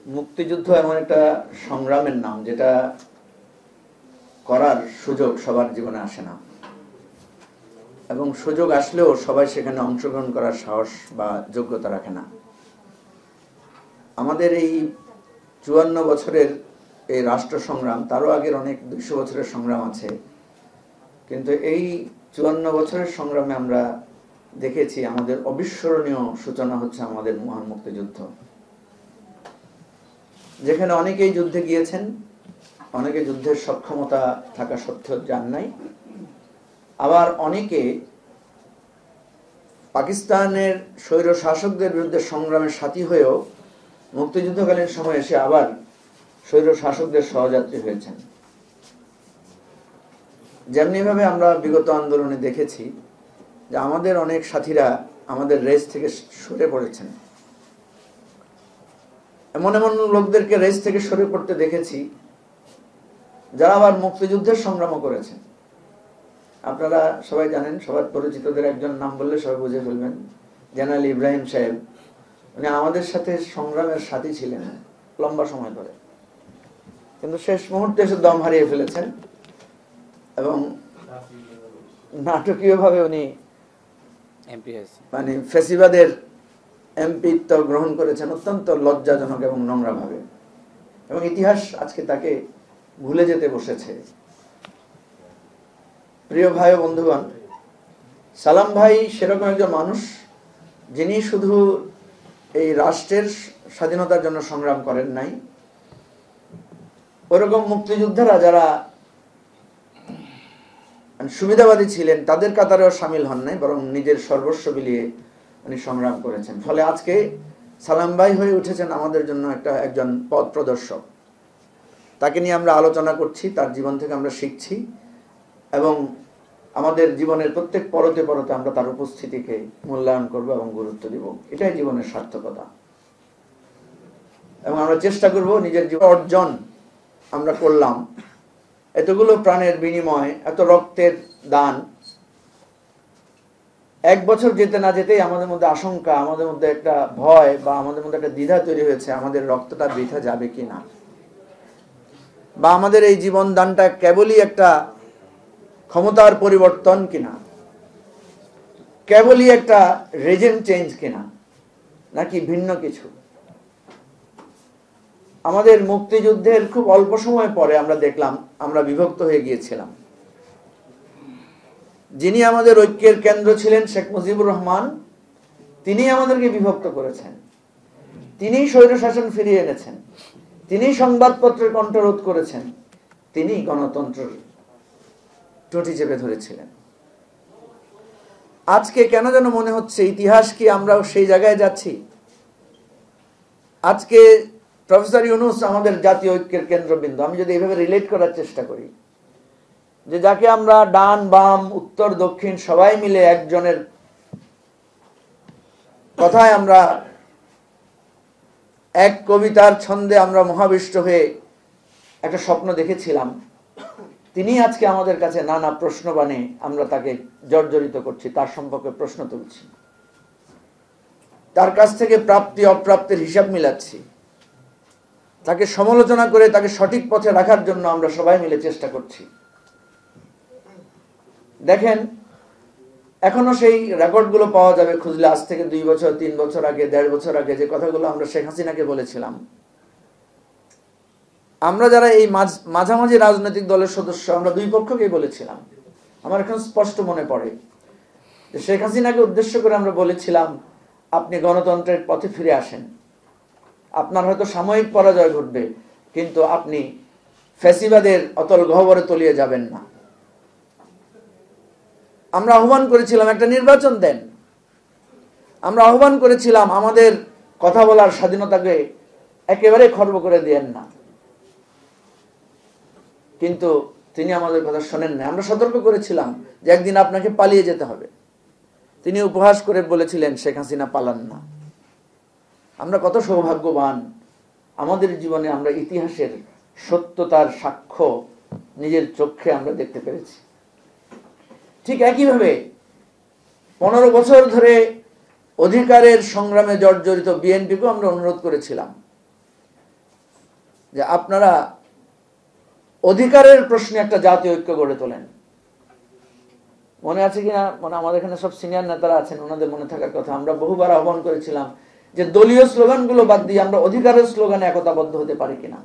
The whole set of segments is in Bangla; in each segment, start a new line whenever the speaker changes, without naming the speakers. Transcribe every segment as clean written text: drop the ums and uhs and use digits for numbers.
মুক্তিযুদ্ধ এমন একটা সংগ্রামের নাম যেটা করার সুযোগ সবার জীবনে আসে না, এবং সুযোগ আসলেও সবাই সেখানে অংশগ্রহণ করার সাহস বা যোগ্যতা রাখে না। আমাদের এই ৫৪ বছরের এই রাষ্ট্র সংগ্রাম, তারও আগের অনেক ২০০ বছরের সংগ্রাম আছে, কিন্তু এই ৫৪ বছরের সংগ্রামে আমরা দেখেছি আমাদের অবিস্মরণীয় সূচনা হচ্ছে আমাদের মহান মুক্তিযুদ্ধ, যেখানে অনেকেই যুদ্ধে গিয়েছেন, অনেকে যুদ্ধের সক্ষমতা থাকা সত্ত্বেও যান নাই, আবার অনেকে পাকিস্তানের স্বৈর শাসকদের বিরুদ্ধে সংগ্রামের সাথী হয়েও মুক্তিযুদ্ধকালীন সময় এসে আবার স্বৈর শাসকদের সহযাত্রী হয়েছেন। যেমনিভাবে আমরা বিগত আন্দোলনে দেখেছি যে আমাদের অনেক সাথীরা আমাদের রেস থেকে সরে পড়েছেন, এমন এমন লোকদেরকে রেস থেকে সরে পড়তে দেখেছি যারা আবার মুক্তিযুদ্ধের সংগ্রামও করেছেন। আপনারা সবাই জানেন, সবার পরিচিতদের একজন নাম বললে সবাই বুঝে ফেলবেন, জেনারেল ইব্রাহিম সাহেব। উনি আমাদের সাথে সংগ্রামের সাথী ছিলেন লম্বা সময় ধরে, কিন্তু শেষ মুহূর্তে এসে দম হারিয়ে ফেলেছেন এবং নাটকীয়ভাবে উনি মানে ফেসিবাদের এমপিত্ব গ্রহণ করেছেন অত্যন্ত লজ্জাজনক এবং নোংরা ভাবে, এবং ইতিহাস আজকে তাকে ভুলে যেতে বসেছে। প্রিয় ভাই ও বন্ধুগণ, সালাম ভাই সেরকম একজন মানুষ যিনি শুধু এই রাষ্ট্রের স্বাধীনতার জন্য সংগ্রাম করেন নাই, ওরকম মুক্তিযোদ্ধারা যারা সুবিধাবাদী ছিলেন তাদের কাতারেও সামিল হন নাই, বরং নিজের সর্বস্ব বিলিয়ে উনি সংগ্রাম করেছেন। ফলে আজকে সালাম ভাই হয়ে উঠেছেন আমাদের জন্য একজন পথ প্রদর্শক। তাকে নিয়ে আমরা আলোচনা করছি, তার জীবন থেকে আমরা শিখছি, এবং আমাদের জীবনের প্রত্যেক পরতে পরতে আমরা তার উপস্থিতিকে মূল্যায়ন করব এবং গুরুত্ব দিব। এটাই জীবনের সার্থকতা, এবং আমরা চেষ্টা করব নিজের জীবন অর্জন আমরা করলাম, এতগুলো প্রাণের বিনিময়, এত রক্তের দান, 1 বছর যেতে না যেতেই আমাদের মধ্যে আশঙ্কা, আমাদের মধ্যে একটা ভয় বা আমাদের মধ্যে একটা দ্বিধা তৈরি হয়েছে, আমাদের রক্তটা বৃথা যাবে কিনা, বা আমাদের এই জীবন দানটা কেবলই একটা ক্ষমতার পরিবর্তন কিনা, কেবলই একটা রেজিম চেঞ্জ কিনা, নাকি ভিন্ন কিছু। আমাদের মুক্তিযুদ্ধের খুব অল্প সময় পরে আমরা দেখলাম আমরা বিভক্ত হয়ে গিয়েছিলাম। যিনি আমাদের ঐক্যের কেন্দ্র ছিলেন শেখ মুজিবুর রহমান, তিনি আমাদেরকে বিভক্ত করেছেন, তিনি স্বৈরশাসন ফিরিয়ে এনেছেন, তিনি সংবাদপত্রের কণ্ঠরোধ করেছেন, তিনি গণতন্ত্রের টুটি চেপে ধরেছিলেন। আজকে কেন যেন মনে হচ্ছে ইতিহাস কি আমরা সেই জায়গায় যাচ্ছি। আজকে প্রফেসর ইউনূস আমাদের জাতীয় ঐক্যের কেন্দ্রবিন্দু। আমি যদি এইভাবে রিলেট করার চেষ্টা করি, যে যাকে আমরা ডান বাম উত্তর দক্ষিণ সবাই মিলে একজনের কথায় আমরা এক কবিতার ছন্দে আমরা মহাবিষ্ট হয়ে একটা স্বপ্ন দেখেছিলাম, তিনি আজকে আমাদের কাছে নানা প্রশ্নবাণে আমরা তাকে জর্জরিত করছি, তার সম্পর্কে প্রশ্ন তুলছি, তার কাছ থেকে প্রাপ্তি অপ্রাপ্তির হিসাব মিলাচ্ছি, তাকে সমালোচনা করে তাকে সঠিক পথে রাখার জন্য আমরা সবাই মিলে চেষ্টা করছি। দেখেন, এখনো সেই রেকর্ডগুলো পাওয়া যাবে খুঁজলে, আজ থেকে 2 বছর 3 বছর আগে, 1.5 বছর আগে যে কথাগুলো আমরা শেখ হাসিনাকে বলেছিলাম। আমরা যারা এই মাঝামাঝি রাজনৈতিক দলের সদস্য, আমরা 2 পক্ষকেই বলেছিলাম। আমার এখন স্পষ্ট মনে পড়ে যে শেখ হাসিনাকে উদ্দেশ্য করে আমরা বলেছিলাম, আপনি গণতন্ত্রের পথে ফিরে আসেন, আপনার হয়তো সাময়িক পরাজয় ঘটবে, কিন্তু আপনি ফ্যাসিবাদের অতল গহ্বরে তলিয়ে যাবেন না। আমরা আহ্বান করেছিলাম একটা নির্বাচন দেন, আমরা আহ্বান করেছিলাম আমাদের কথা বলার স্বাধীনতাকে একেবারে খর্ব করে দিয়েন না, কিন্তু তিনি আমাদের কথা শোনেন না। আমরা সতর্ক করেছিলাম যে একদিন আপনাকে পালিয়ে যেতে হবে, তিনি উপহাস করে বলেছিলেন শেখ হাসিনা পালান না। আমরা কত সৌভাগ্যবান, আমাদের জীবনে আমরা ইতিহাসের সত্যতার সাক্ষ্য নিজের চোখে আমরা দেখতে পেরেছি। ঠিক একইভাবে 15 বছর ধরে অধিকারের সংগ্রামে জর্জরিত বিএনপিকেও আমরা অনুরোধ করেছিলাম যে আপনারা অধিকারের প্রশ্নে একটা জাতীয় ঐক্য গড়ে তোলেন। মনে আছে কিনা, মানে আমাদের এখানে সব সিনিয়র নেতারা আছেন, ওনাদের মনে থাকার কথা, আমরা বহুবার আহ্বান করেছিলাম যে দলীয় স্লোগানগুলো বাদ দিয়ে আমরা অধিকারের স্লোগানে একতাবদ্ধ হতে পারি কিনা।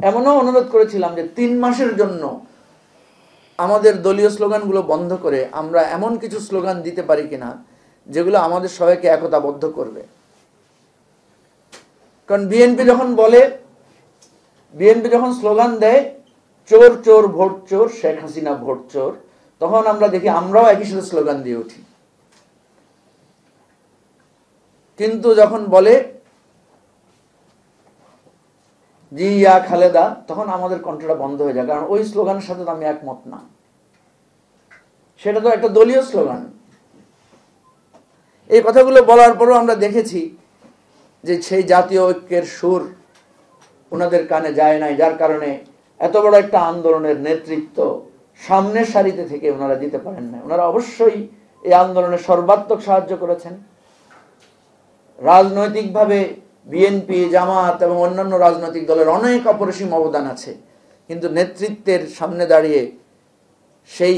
এমনও অনুরোধ করেছিলাম যে 3 মাসের জন্য আমাদের দলীয় স্লোগানগুলো বন্ধ করে আমরা এমন কিছু স্লোগান দিতে পারি কিনা যেগুলো আমাদের সবাইকে একতাবদ্ধ করবে। কারণ বিএনপি যখন স্লোগান দেয় চোর চোর ভোট চোর, শেখ হাসিনা ভোট চোর, তখন আমরা দেখি আমরাও একই সাথে স্লোগান দিয়ে উঠি। কিন্তু যখন বলে জি ইয়া খালেদা, তখন আমাদের কণ্ঠটা বন্ধ হয়ে যায়, কারণ ওই স্লোগানের সাথে তো আমি একমত না, সেটা তো একটা দলীয় স্লোগান। এই কথাগুলো বলার পরও আমরা দেখেছি যে সেই জাতীয় ঐক্যের সুর ওনাদের কানে যায় নাই, যার কারণে এত বড় একটা আন্দোলনের নেতৃত্ব সামনের সারিতে থেকে ওনারা দিতে পারেন না। ওনারা অবশ্যই এই আন্দোলনে সর্বাত্মক সাহায্য করেছেন। রাজনৈতিকভাবে বিএনপি, জামাত এবং অন্যান্য রাজনৈতিক দলের অনেক অপরিসীম অবদান আছে, কিন্তু নেতৃত্বের সামনে দাঁড়িয়ে সেই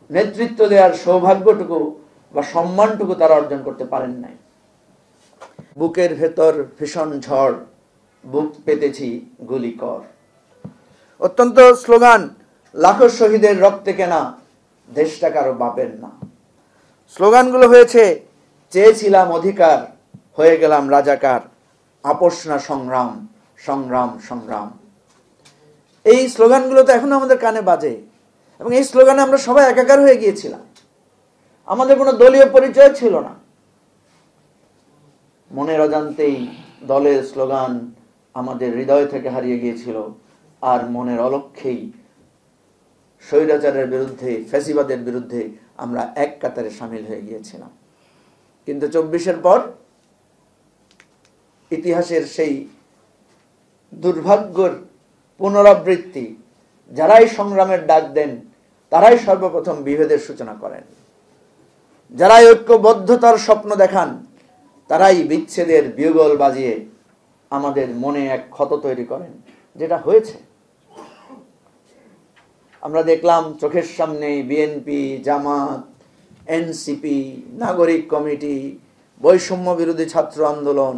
নেতৃত্ব দেওয়ার সৌভাগ্যটুকু বা সম্মানটুকু তারা অর্জন করতে পারেন নাই। বুকের ভেতর ভীষণ ঝড়, বুক পেতেছি গুলি কর। অত্যন্ত স্লোগান, লাখো শহীদের রক্তে কেনা দেশটা কারো বাপের না। স্লোগানগুলো হয়েছে চেয়েছিলাম অধিকার, হয়ে গেলাম রাজাকার, আপোষ না সংগ্রাম, সংগ্রাম সংগ্রাম। এই স্লোগানগুলো তো এখনো আমাদের কানে বাজে, এবং এই স্লোগানে আমরা সবাই একাকার হয়ে গিয়েছিলাম। আমাদের কোনো দলীয় পরিচয় ছিল না। মনের অজান্তেই দলের স্লোগান আমাদের হৃদয় থেকে হারিয়ে গিয়েছিল, আর মনের অলক্ষ্যেই স্বৈরাচারের বিরুদ্ধে, ফ্যাসিবাদের বিরুদ্ধে আমরা এক কাতারে সামিল হয়ে গিয়েছিলাম। কিন্তু 24-এর পর ইতিহাসের সেই দুর্ভাগ্যের পুনরাবৃত্তি, যারাই সংগ্রামের ডাক দেন তারাই সর্বপ্রথম বিভেদের সূচনা করেন, যারাই ঐক্যবদ্ধতার স্বপ্ন দেখান তারাই বিচ্ছেদের বিউগল বাজিয়ে আমাদের মনে এক ক্ষত তৈরি করেন, যেটা হয়েছে। আমরা দেখলাম চোখের সামনে বিএনপি, জামাত, এনসিপি, নাগরিক কমিটি, বৈষম্য বিরোধী ছাত্র আন্দোলন,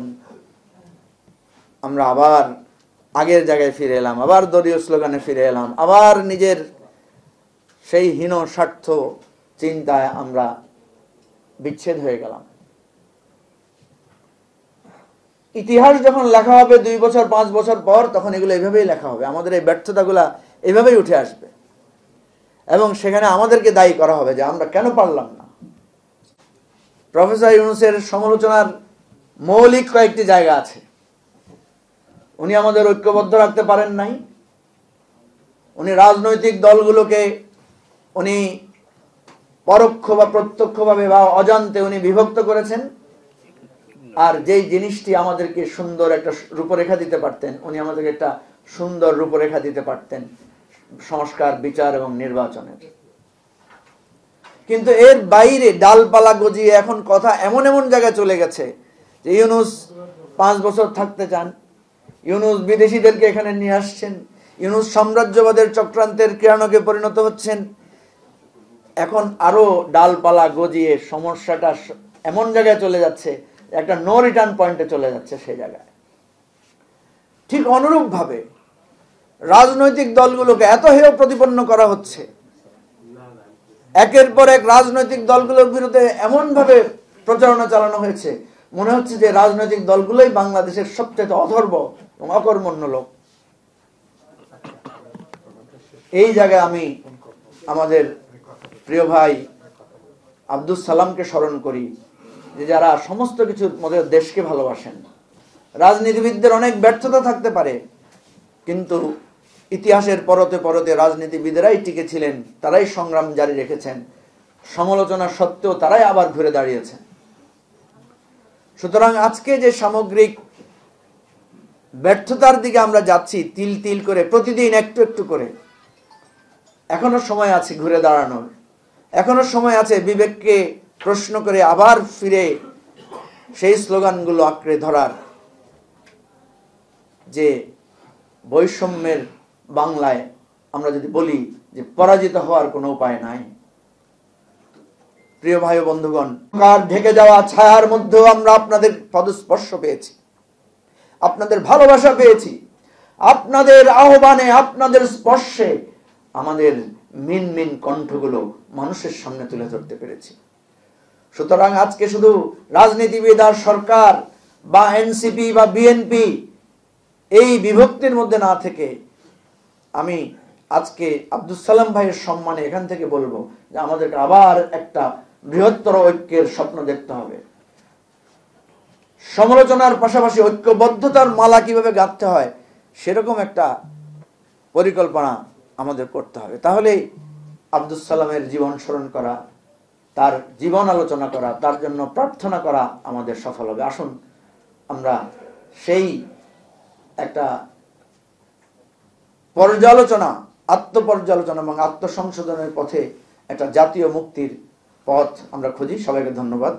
আমরা আবার আগের জায়গায় ফিরে এলাম, আবার দলীয় স্লোগানে ফিরে এলাম, আবার নিজের সেই হীন স্বার্থ চিন্তায় আমরা বিচ্ছেদ হয়ে গেলাম। ইতিহাস যখন লেখা হবে 2 বছর 5 বছর পর, তখন এগুলো এইভাবেই লেখা হবে, আমাদের এই ব্যর্থতাগুলা এইভাবেই উঠে আসবে, এবং সেখানে আমাদেরকে দায়ী করা হবে যে আমরা কেন পারলাম না। প্রফেসর ইউনূসের সমালোচনার মৌলিক কয়েকটি জায়গা আছে। উনি আমাদের ঐক্যবদ্ধ রাখতে পারেন নাই, উনি রাজনৈতিক দলগুলোকে উনি পরোক্ষ বা প্রত্যক্ষভাবে বা অজান্তে উনি বিভক্ত করেছেন, আর যেই জিনিসটি আমাদেরকে সুন্দর একটা রূপরেখা দিতে পারতেন, উনি আমাদেরকে একটা সুন্দর রূপরেখা দিতে পারতেন সংস্কার, বিচার এবং নির্বাচনের। কিন্তু এর বাইরে ডালপালা গজিয়ে এখন কথা এমন এমন জায়গায় চলে গেছে যে ইউনূস 5 বছর থাকতে চান, ইউনূস বিদেশিদেরকে এখানে নিয়ে আসছেন, ইউনূস সাম্রাজ্যবাদের চক্রান্তের ক্রীড়ানকে পরিণত হচ্ছেন। এখন আরো ডালপালা গজিয়ে সমস্যাটা এমন জায়গায় চলে যাচ্ছে, একটা নো রিটার্ন পয়েন্টে চলে যাচ্ছে সেই জায়গায়। ঠিক অনুরূপ ভাবে রাজনৈতিক দলগুলোকে এত হেয় প্রতিপন্ন করা হচ্ছে, একের পর এক রাজনৈতিক দলগুলোর বিরুদ্ধে এমন ভাবে প্রচারণা চালানো হয়েছে, মনে হচ্ছে যে রাজনৈতিক দলগুলোই বাংলাদেশের সবচেয়ে অধর্ম এবং অকর্মণ্য লোক। এই জায়গায় আমি আমাদের প্রিয় ভাই আব্দুস সালামকে স্মরণ করি, যে যারা সমস্ত কিছুর মধ্যে দেশকে ভালোবাসেন। রাজনীতিবিদদের অনেক ব্যর্থতা থাকতে পারে, কিন্তু ইতিহাসের পরতে পরতে রাজনীতিবিদেরাই টিকে ছিলেন, তারাই সংগ্রাম জারি রেখেছেন, সমালোচনা সত্ত্বেও তারাই আবার ঘুরে দাঁড়িয়েছেন। সুতরাং আজকে যে সামগ্রিক ব্যর্থতার দিকে আমরা যাচ্ছি তিল তিল করে, প্রতিদিন একটু একটু করে, এখনো সময় আছে ঘুরে দাঁড়ানোর, এখনো সময় আছে বিবেককে প্রশ্ন করে আবার ফিরে সেই স্লোগানগুলো আঁকড়ে ধরার। যে বৈষম্যের বাংলায় আমরা যদি বলি যে পরাজিত হওয়ার কোনো উপায় নাই। প্রিয় ভাই ও বন্ধুগণ, ঢেকে যাওয়া ছায়ার মধ্যেও আমরা আপনাদের পদস্পর্শ পেয়েছি, আপনাদের ভালোবাসা পেয়েছি, আপনাদের আহ্বানে, আপনাদের স্পর্শে আমাদের মিন মিন কণ্ঠগুলো মানুষের সামনে তুলে ধরতে পেরেছি। সুতরাং আজকে শুধু রাজনীতিবিদ আর সরকার বা এনসিপি বা বিএনপি এই বিভক্তির মধ্যে না থেকে আমি আজকে আব্দুস সালাম ভাইয়ের সম্মানে এখান থেকে বলবো যে আমাদেরকে আবার একটা বৃহত্তর ঐক্যের স্বপ্ন দেখতে হবে। সমালোচনার পাশাপাশি ঐক্যবদ্ধতার মালা কিভাবে গাঁথতে হয় সেরকম একটা পরিকল্পনা আমাদের করতে হবে। তাহলেই আব্দুস সালামের জীবন স্মরণ করা, তার জীবন আলোচনা করা, তার জন্য প্রার্থনা করা আমাদের সফল হবে। আসুন আমরা সেই একটা পর্যালোচনা, আত্মপর্যালোচনা এবং আত্মসংশোধনের পথে একটা জাতীয় মুক্তির পথ আমরা খুঁজি। সবাইকে ধন্যবাদ।